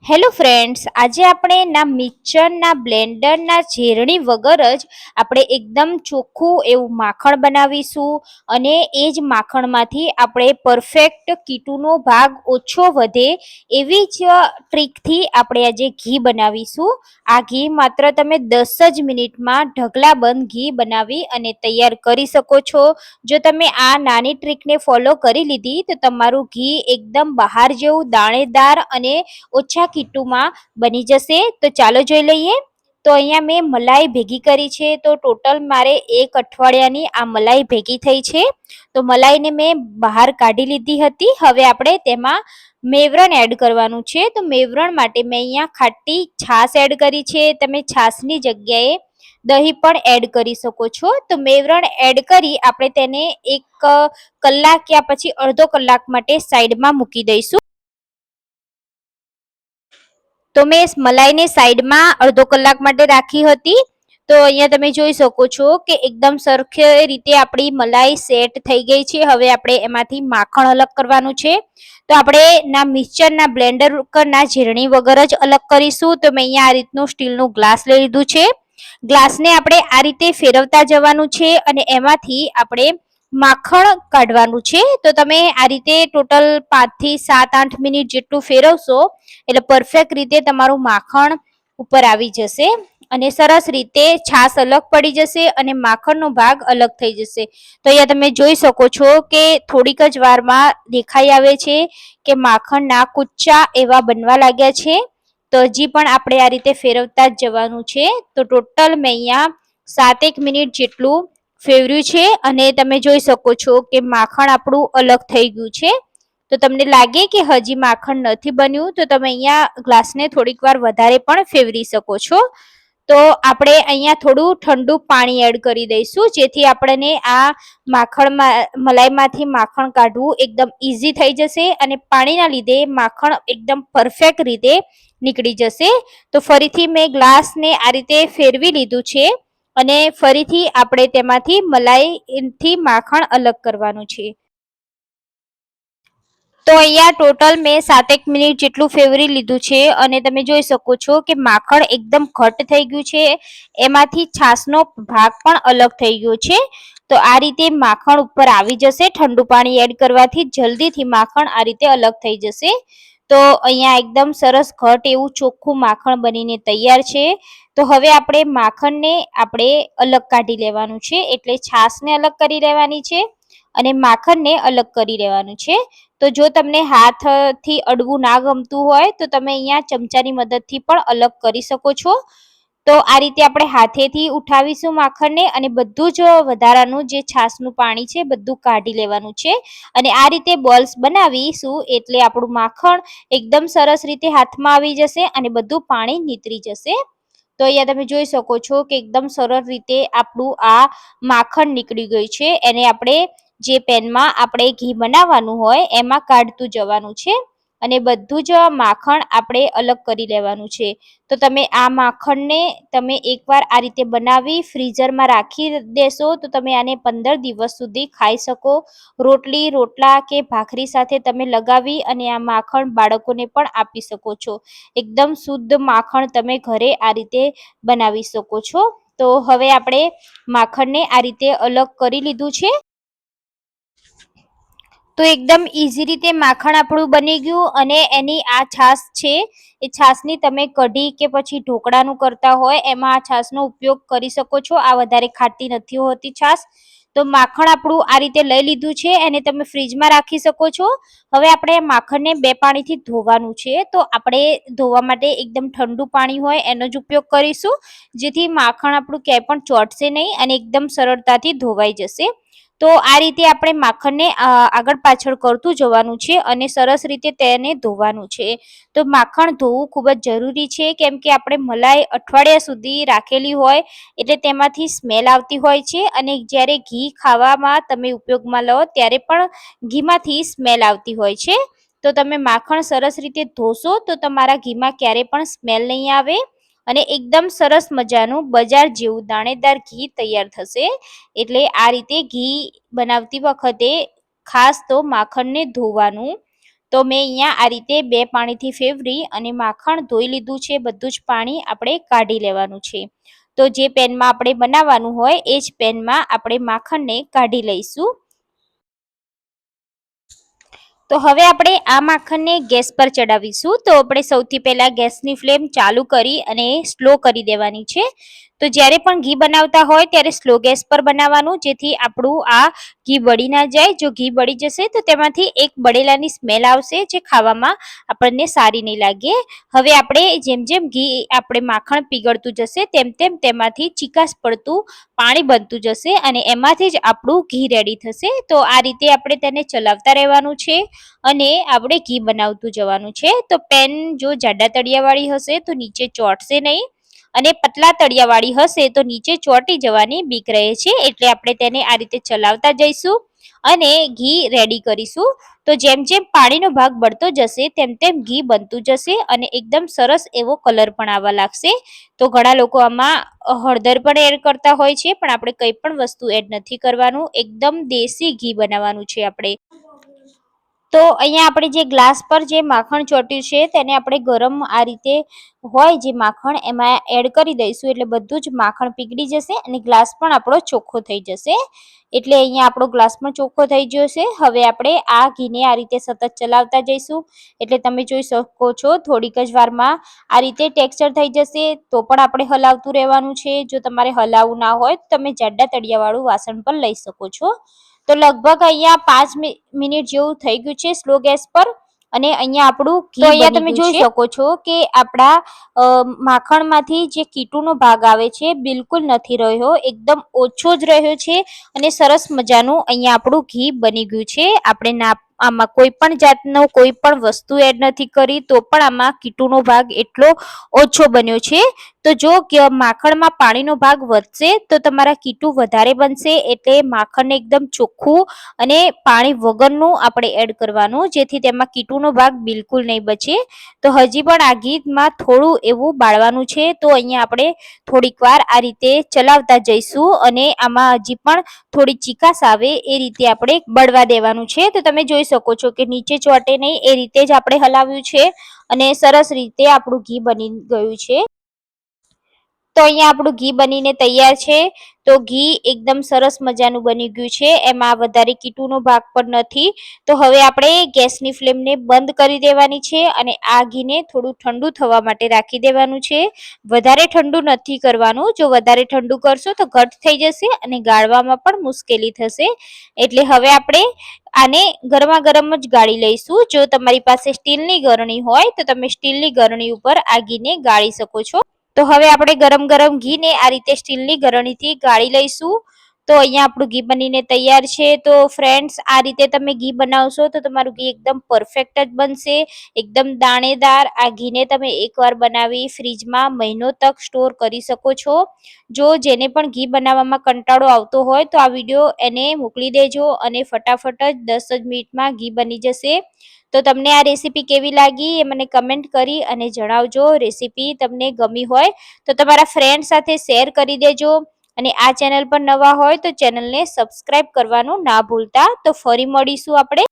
Hello friends, આજે આપણે ના મિક્સર ના બ્લેન્ડર ના ઝેરણી વગર જ આપણે એકદમ ચોખ્ખું એવું માખણ બનાવીશું અને એ જ માખણમાંથી આપણે પરફેક્ટ કીટુનો ભાગ ઓછો વધે એવી જ ટ્રીકથી આપણે આજે ઘી બનાવીશું. આ ઘી માત્ર તમે 10 જ મિનિટમાં ઢગલાબંધ ઘી બનાવી અને તૈયાર કરી શકો છો. જો તમે આ નાની ટ્રીકને ફોલો કરી લીધી તો તમારું ઘી એકદમ બહાર જેવું દાણેદાર અને ઓછા કીટુમાં બની જશે. તો ચાલો જોઈ લઈએ. તો અહીંયા મેં મલાઈ ભેગી કરી છે. તો ટોટલ મારે 1 અઠવાડિયાની આ મલાઈ ભેગી થઈ છે. તો મલાઈને મેં બહાર કાઢી લીધી હતી. હવે આપણે તેમાં મેવરણ એડ કરવાનું છે. તો મેવરણ માટે મેં અહીંયા ખાટી છાશ એડ કરી છે. તમે છાશની જગ્યાએ દહીં પણ એડ કરી શકો છો. તો મેવરણ એડ કરી આપણે તેને 1 કલાક યા પછી અડધો કલાક માટે સાઈડમાં મૂકી દઈશું. તો મેં મલાઈને સાઈડમાં અડધો કલાક માટે રાખી હતી. તો અહીંયા તમે જોઈ શકો છો કે એકદમ સરખી રીતે આપણી મલાઈ સેટ થઈ ગઈ છે. હવે આપણે એમાંથી માખણ અલગ કરવાનું છે. તો આપણે ના મિક્સરના બ્લેન્ડર ના ઝેરણી વગર જ અલગ કરીશું. તો મેં અહીંયા આ રીતનું સ્ટીલનું ગ્લાસ લઈ લીધું છે. ગ્લાસને આપણે આ રીતે ફેરવતા જવાનું છે અને એમાંથી આપણે માખણ કાઢવાનું છે. તો તમે આ રીતે ટોટલ 5 થી 7-8 મિનિટ જેટલું ફેરવશો એટલે પરફેક્ટ રીતે તમારું માખણ ઉપર આવી જશે અને સરસ રીતે છાશ અલગ પડી જશે અને માખણનો ભાગ અલગ થઈ જશે. તો અહીંયા તમે જોઈ શકો છો કે થોડીક જ વારમાં દેખાઈ આવે છે કે માખણના કુચ્ચા એવા બનવા લાગ્યા છે. તો હજી પણ આપણે આ રીતે ફેરવતા જ જવાનું છે. તો ટોટલ મેં અહીંયા 7 મિનિટ જેટલું ફેરવ્યું છે અને તમે જોઈ શકો છો કે માખણ આપણું અલગ થઈ ગયું છે. તો તમને લાગે કે હજી માખણ નથી બન્યું તો તમે અહીંયા ગ્લાસને થોડીક વાર વધારે પણ ફેરવી શકો છો. તો આપણે અહીંયા થોડું ઠંડુ પાણી એડ કરી દઈશું જેથી આપણને આ મલાઈમાંથી માખણ કાઢવું એકદમ ઈઝી થઈ જશે અને પાણીના લીધે માખણ એકદમ પરફેક્ટ રીતે નીકળી જશે. તો ફરીથી મેં ગ્લાસને આ રીતે ફેરવી લીધું છે અને ફરીથી આપણે તેમાંથી મલાઈથી માખણ અલગ કરવાનું છે. તો અહીંયા ટોટલ મેં 7 મિનિટ જેટલું ફેરવી લીધું છે અને તમે જોઈ શકો છો કે માખણ એકદમ ઘટ થઈ ગયું છે. એમાંથી છાશનો ભાગ પણ અલગ થઈ ગયો છે. તો આ રીતે માખણ ઉપર આવી જશે. ઠંડુ પાણી એડ કરવાથી જલ્દીથી માખણ આ રીતે અલગ થઈ જશે. તો અહીંયા એકદમ સરસ ઘટ એવું ચોખ્ખું માખણ બનીને તૈયાર છે. તો હવે આપણે માખણને આપણે અલગ કાઢી લેવાનું છે. એટલે છાશને અલગ કરી લેવાની છે અને માખણને અલગ કરી લેવાનું છે. તો જો તમને હાથથી અડવું ના ગમતું હોય તો તમે અહીંયા ચમચાની મદદથી પણ અલગ કરી શકો છો. તો આ રીતે આપણે હાથેથી ઉઠાવીશું માખણને અને બધું જ વધારાનું જે છાશનું પાણી છે બધું કાઢી લેવાનું છે અને આ રીતે બોલ્સ બનાવીશું એટલે આપણું માખણ એકદમ સરસ રીતે હાથમાં આવી જશે અને બધું પાણી નીતરી જશે. તો અહીંયા તમે જોઈ શકો છો કે એકદમ સરળ રીતે આપણું આ માખણ નીકળી ગયું છે. એને આપણે જે પેનમાં આપણે ઘી બનાવવાનું હોય એમાં કાઢતું જવાનું છે અને બધું જ માખણ આપણે અલગ કરી લેવાનું છે. તો તમે આ માખણને તમે એકવાર આ રીતે બનાવી ફ્રીઝરમાં રાખી દેશો તો તમે આને 15 દિવસ સુધી ખાઈ શકો. રોટલી રોટલા કે ભાખરી સાથે તમે લગાવી અને આ માખણ બાળકોને પણ આપી શકો છો. એકદમ શુદ્ધ માખણ તમે ઘરે આ રીતે બનાવી શકો છો. તો હવે આપણે માખણને આ રીતે અલગ કરી લીધું છે. તો એકદમ ઈઝી રીતે માખણ આપણું બની ગયું અને એની આ છાશ છે એ છાશની તમે કઢી કે પછી ઢોકળાનું કરતા હોય એમાં આ છાશનો ઉપયોગ કરી શકો છો. આ વધારે ખાટી નથી હોતી છાશ. તો માખણ આપણું આ રીતે લઈ લીધું છે એને તમે ફ્રીજમાં રાખી શકો છો. હવે આપણે માખણને 2 પાણીથી ધોવાનું છે. તો આપણે ધોવા માટે એકદમ ઠંડુ પાણી હોય એનો જ ઉપયોગ કરીશું જેથી માખણ આપણું ક્યાંય પણ ચોંટશે નહીં અને એકદમ સરળતાથી ધોવાઈ જશે. તો આ રીતે આપણે માખણને આગળ પાછળ કરતું જવાનું છે અને સરસ રીતે તેને ધોવાનું છે. તો માખણ ધોવું ખૂબ જ જરૂરી છે કેમ કે આપણે મલાઈ અઠવાડિયા સુધી રાખેલી હોય એટલે તેમાંથી સ્મેલ આવતી હોય છે અને જ્યારે ઘી ખાવામાં તમે ઉપયોગમાં લો ત્યારે પણ ઘીમાંથી સ્મેલ આવતી હોય છે. તો તમે માખણ સરસ રીતે ધોશો તો તમારા ઘીમાં ક્યારે પણ સ્મેલ નહીં આવે અને એકદમ સરસ મજાનું બજાર જેવું દાણેદાર ઘી તૈયાર થશે. એટલે આ રીતે ઘી બનાવતી વખતે ખાસ તો માખણને ધોવાનું તો મેં અહીંયા આ રીતે 2 પાણીથી ફેવરી અને માખણ ધોઈ લીધું છે. બધું જ પાણી આપણે કાઢી લેવાનું છે. તો જે પેનમાં આપણે બનાવવાનું હોય એ જ પેનમાં આપણે માખણને કાઢી લઈશું. તો હવે આપણે આ માખણને ગેસ પર ચડાવીશું. તો આપણે સૌથી પહેલા ગેસની ફ્લેમ ચાલુ કરી અને સ્લો કરી દેવાની છે. તો જ્યારે પણ ઘી બનાવતા હોય ત્યારે સ્લો ગેસ પર બનાવવાનું, જેથી આપણું આ ઘી બળી ના જાય. જો ઘી બળી જશે તો તેમાંથી એક બળેલાની સ્મેલ આવશે, જે ખાવામાં આપણને સારી નહીં લાગે. હવે આપણે જેમ જેમ ઘી આપણે માખણ પીગળતું જશે તેમ તેમ તેમાંથી ચીકાશ પડતું પાણી બનતું જશે અને એમાંથી જ આપણું ઘી રેડી થશે. તો આ રીતે આપણે તેને ચલાવતા રહેવાનું છે અને આપણે ઘી બનાવતું જવાનું છે. તો પેન જો જાડા તળિયાવાળી હશે તો નીચે ચોંટશે નહીં, અને પતલા તળિયાવાળી હશે તો નીચે ચોંટી જવાની બીક રહે છે. એટલે આપણે તેને આ રીતે ચલાવતા જઈશું અને ઘી રેડી કરીશું. તો જેમ જેમ પાણીનો ભાગ બળતો જશે તેમ તેમ ઘી બનતું જશે અને એકદમ સરસ એવો કલર પણ આવવા લાગશે. તો ઘણા લોકો આમાં હળદર પણ એડ કરતા હોય છે, પણ આપણે કંઈ પણ વસ્તુ એડ નથી કરવાનું. એકદમ દેશી ઘી બનાવવાનું છે આપણે. તો અહીંયા આપણે જે ગ્લાસ પર જે માખણ ચોટ્યું છે તેને આપણે ગરમ આ રીતે હોય જે માખણ એમાં એડ કરી દઈશું. એટલે બધું જ માખણ પીગળી જશે અને ગ્લાસ પણ આપણો ચોખ્ખો થઈ જશે. એટલે અહીંયા આપણો ગ્લાસ પણ ચોખ્ખો થઈ ગયો છે. હવે આપણે આ ઘીને આ રીતે સતત ચલાવતા જઈશું. એટલે તમે જોઈ શકો છો થોડીક જ વારમાં આ રીતે ટેક્સચર થઈ જશે. તો પણ આપણે હલાવતું રહેવાનું છે. જો તમારે હલાવવું ના હોય તો તમે જાડા તળિયાવાળું વાસણ પણ લઈ શકો છો. તો લગભગ અહીંયા 5 મિનિટ જેવું થઈ ગયું છે સ્લો ગેસ પર, અને અહીંયા આપણું ઘી અહીંયા તમે જોઈ શકો છો કે આપણા માખણમાંથી જે કીટુનો ભાગ આવે છે બિલકુલ નથી રહ્યો, એકદમ ઓછો જ રહ્યો છે અને સરસ મજાનું અહીંયા આપણું ઘી બની ગયું છે. આપણે આમાં કોઈ પણ જાતનો કોઈ પણ વસ્તુ એડ નથી કરી તો પણ આમાં કીટુનો ભાગ એટલો ઓછો બન્યો છે. તો જો માખણમાં પાણીનો ભાગ વધશે તો તમારા કીટું વધારે બનશે. એટલે માખણને એકદમ ચોખ્ખું અને પાણી વગરનું આપણે એડ કરવાનું, જેથી તેમાં કીટુનો ભાગ બિલકુલ નહીં બચે. તો હજી પણ આ ઘીમાં થોડું એવું બાળવાનું છે. તો અહીંયા આપણે થોડીક વાર આ રીતે ચલાવતા જઈશું અને આમાં હજી પણ થોડી ચીકાશ આવે એ રીતે આપણે બળવા દેવાનું છે. તો તમે જોઈ શકો છો કે નીચે ચોંટે નહીં એ રીતે જ આપણે હલાવ્યું છે અને સરસ રીતે આપણું ઘી બની ગયું છે. તો અહીંયા આપણું ઘી બનીને તૈયાર છે. તો ઘી એકદમ સરસ મજાનું બની ગયું છે, એમાં વધારે કીટુનો ભાગ પણ નથી. તો હવે આપણે ગેસની ફ્લેમને બંધ કરી દેવાની છે અને આ ઘીને થોડું ઠંડુ થવા માટે રાખી દેવાનું છે. વધારે ઠંડુ નથી કરવાનું. જો વધારે ઠંડુ કરશો તો ઘટ થઈ જશે અને ગાળવામાં પણ મુશ્કેલી થશે. એટલે હવે આપણે આને ગરમા ગરમ જ ગાળી લઈશું. જો તમારી પાસે સ્ટીલની ગરણી હોય તો તમે સ્ટીલની ગરણી ઉપર આ ઘીને ગાળી શકો છો. તો હવે આપણે ગરમ ગરમ ઘીને આ રીતે સ્ટીલની ગરણીથી ગાળી લઈશું. તો અહીંયા આપણું ઘી બનીને તૈયાર છે. તો ફ્રેન્ડ્સ, આ રીતે તમે ઘી બનાવશો તો તમારું ઘી એકદમ પરફેક્ટ જ બનશે, એકદમ દાણેદાર. આ ઘીને તમે એકવાર બનાવી ફ્રીજમાં મહિનો તક સ્ટોર કરી શકો છો. જો જેને પણ ઘી બનાવવામાં કંટાળો આવતો હોય તો આ વિડીયો એને મોકલી દેજો અને ફટાફટ જ 10 જ મિનિટમાં ઘી બની જશે. તો તમને આ રેસીપી કેવી લાગી એ મને કમેન્ટ કરી અને જણાવજો. રેસીપી તમને ગમી હોય તો તમારા ફ્રેન્ડ સાથે શેર કરી દેજો અને આ ચેનલ પર નવા હોય તો ચેનલને સબસ્ક્રાઇબ કરવાનું ના ભૂલતા. તો ફરી મળીશું આપણે